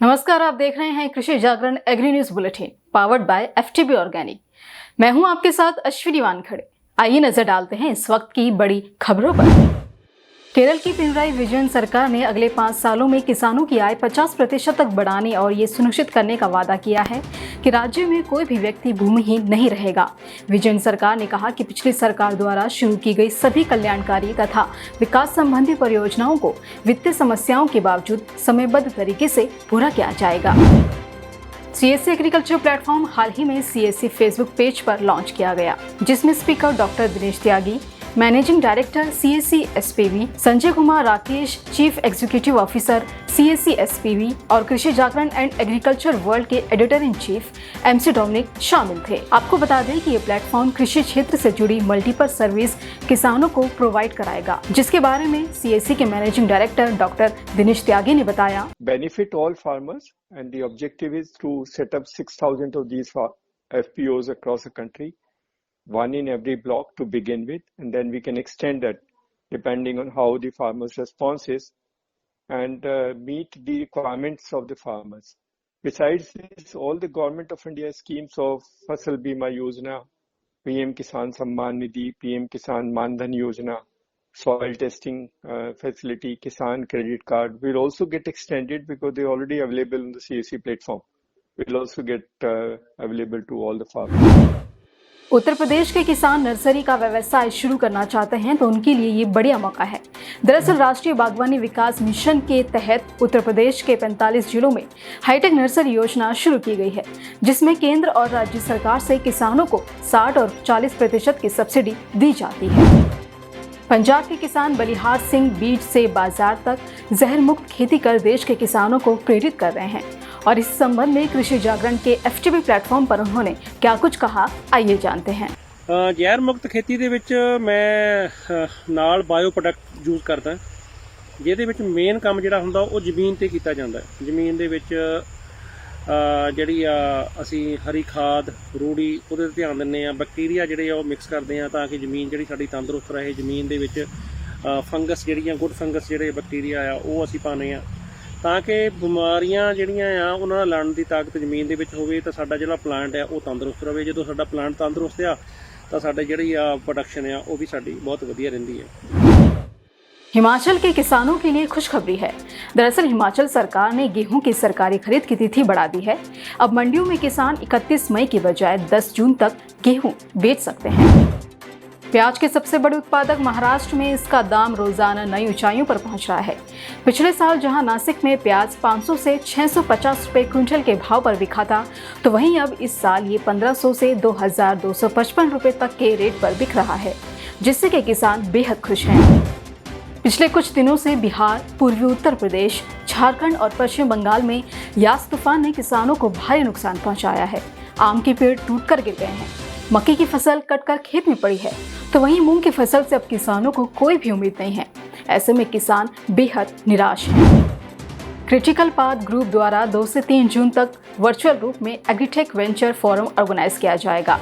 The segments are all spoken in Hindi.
नमस्कार, आप देख रहे हैं Krishi Jagran agri news bulletin powered by FTB organic. मैं हूं आपके साथ अश्विनी वानखड़े। आइए नजर डालते हैं इस वक्त की बड़ी खबरों पर। केरल की पिनराई विजयन सरकार ने अगले 5 सालों में किसानों की आय 50% तक बढ़ाने और ये सुनिश्चित करने का वादा किया है कि राज्य में कोई भी व्यक्ति भूमिहीन नहीं रहेगा। विजयन सरकार ने कहा कि पिछली सरकार द्वारा शुरू की गई सभी कल्याणकारी तथा विकास संबंधी परियोजनाओं को वित्तीय समस्याओं के बावजूद समयबद्ध तरीके से पूरा किया जाएगा। सीएससी एग्रीकल्चर प्लेटफॉर्म हाल ही में सीएससी फेसबुक पेज पर लॉन्च किया गया, जिसमें speaker doctor Dinesh Tyagi, managing director CSC SPV, Sanjay Kumar Rakesh, chief executive officer CSC SPV और Krishi Jagran and agriculture world के editor in chief MC Dominic शामिल थे। आपको बता दें कि ये प्लेटफॉर्म कृषि क्षेत्र से जुड़ी मल्टीपल सर्विस किसानों को प्रोवाइड कराएगा, जिसके बारे में सीएससी के managing director doctor Dinesh Tyagi ने बताया। Benefit all farmers and the objective is to set up 6,000 of these FPOs across the country. One in every block to begin with, and then we can extend that depending on how the farmers' response is and meet the requirements of the farmers. Besides this, all the government of India schemes of Fasal Bima Yojana, PM Kisan Samman Nidhi, PM Kisan Man Dhan Yojana, soil testing facility, Kisan credit card will also get extended because they're already available on the CSC platform. Will also get available to all the farmers. Uttar Pradesh के किसान नर्सरी का व्यवसाय शुरू करना चाहते हैं तो उनके लिए ये बढ़िया मौका है। दरअसल राष्ट्रीय बागवानी विकास मिशन के तहत उत्तर प्रदेश के 45 जिलों में हाईटेक नर्सरी योजना शुरू की गई है, जिसमें केंद्र और राज्य सरकार से किसानों को 60 और 40% की सब्सिडी दी जाती है। पंजाब के किसान बलिहार सिंह बीज से बाजार तक जहर मुक्त खेती कर देश के किसानों को प्रेरित कर रहे हैं और इस संबंध में कृषि जागरण के एफटीबी प्लेटफॉर्म पर उन्होंने क्या कुछ कहा, आइए जानते हैं। ਜ਼ਹਿਰ ਮੁਕਤ ਖੇਤੀ ਦੇ ਵਿੱਚ ਮੈਂ ਨਾਲ ਬਾਇਓ ਪ੍ਰੋਡਕਟ ਯੂਜ਼ ਕਰਦਾ, ਜਿਹਦੇ ਵਿੱਚ ਮੇਨ ਕੰਮ ਜਿਹੜਾ ਹੁੰਦਾ ਉਹ ਜ਼ਮੀਨ ਤੇ ਕੀਤਾ ਜਾਂਦਾ ਹੈ। ਜ਼ਮੀਨ ਦੇ ਵਿੱਚ ਜਿਹੜੀ ਆ ਅਸੀਂ ਹਰੀ ਖਾਦ ਰੂੜੀ ਉਹਦੇ ਤੇ ਧਿਆਨ ਦਿੰਦੇ ਆ, ਬੈਕਟੀਰੀਆ ਜਿਹੜੇ ਆ ਉਹ ਮਿਕਸ ਕਰਦੇ ਆ ਤਾਂ ਕਿ ਜ਼ਮੀਨ ਜਿਹੜੀ ਸਾਡੀ ਤੰਦਰੁਸਤ ਰਹੇ। ਜ਼ਮੀਨ ਦੇ ਵਿੱਚ ਫੰਗਸ ਜਿਹੜੀਆਂ ਗੁੱਡ ਫੰਗਸ ਜਿਹੜੇ ਬੈਕਟੀਰੀਆ ਆ ਉਹ ਅਸੀਂ ਪਾਉਂਦੇ ਆ ਤਾਂ ਕਿ ਬਿਮਾਰੀਆਂ ਜਿਹੜੀਆਂ ਆ ਉਹਨਾਂ ਨਾਲ ਲੜਨ ਦੀ ਤਾਕਤ ਜ਼ਮੀਨ ਦੇ ਵਿੱਚ ਹੋਵੇ ਤਾਂ ਸਾਡਾ ਜਿਹੜਾ ਪਲਾਂਟ ਆ ਉਹ ਤੰਦਰੁਸਤ ਰਹੇ। ਜਦੋਂ ਸਾਡਾ ਪਲਾਂਟ ਤੰਦਰੁਸਤ ਆ ਤਾਂ ਸਾਡੀ ਜਿਹੜੀ ਆ प्रोडक्शन ਆ ਉਹ भी ਸਾਡੀ बहुत ਵਧੀਆ ਰਹਿੰਦੀ है। हिमाचल के किसानों के लिए खुशखबरी है। दरअसल हिमाचल सरकार ने गेहूं की सरकारी खरीद की तिथि बढ़ा दी है। अब मंडियों में किसान 31 मई की बजाय 10 जून तक गेहूं बेच सकते हैं। प्याज के सबसे बड़े उत्पादक महाराष्ट्र में इसका दाम रोजाना नई ऊंचाइयों पर पहुंच रहा है। पिछले साल जहां नासिक में प्याज 500 से 650 रुपए क्विंटल के भाव पर बिका था, तो वहीं अब इस साल ये 1500 से 2255 रुपए तक के रेट पर बिक रहा है, जिससे कि किसान बेहद खुश हैं। पिछले कुछ दिनों से बिहार, पूर्वी उत्तर प्रदेश, झारखंड और पश्चिम बंगाल में यास तूफान ने किसानों को भारी नुकसान पहुंचाया है। आम के पेड़ टूटकर गिर गए हैं, मक्के की फसल कटकर खेत में पड़ी है, तो वहीं मूंग की फसल से अब किसानों को कोई भी उम्मीद नहीं है। ऐसे में किसान बेहद निराश हैं। क्रिटिकल पाथ ग्रुप द्वारा 2 से 3 जून तक वर्चुअल रूप में एग्रीटेक वेंचर फोरम ऑर्गेनाइज किया जाएगा।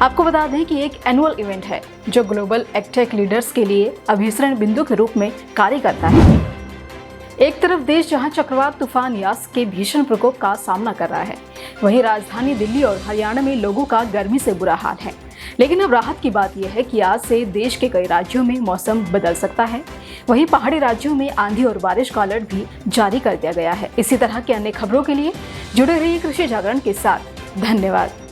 आपको बता दें कि एक एनुअल इवेंट है जो ग्लोबल एग्टेक लीडर्स के लिए अभिसरण बिंदु के रूप में कार्य करता है। एक तरफ देश जहां चक्रवात तूफान यास के भीषण प्रकोप का सामना कर रहा है, वहीं राजधानी दिल्ली और हरियाणा में लोगों का गर्मी से बुरा हाल है। लेकिन अब राहत की बात यह है कि आज से देश के कई राज्यों में मौसम बदल सकता है। वहीं पहाड़ी राज्यों में आंधी और बारिश का अलर्ट भी जारी कर दिया गया है। इसी तरह की अन्य खबरों के लिए जुड़े रहिए कृषि जागरण के साथ। धन्यवाद।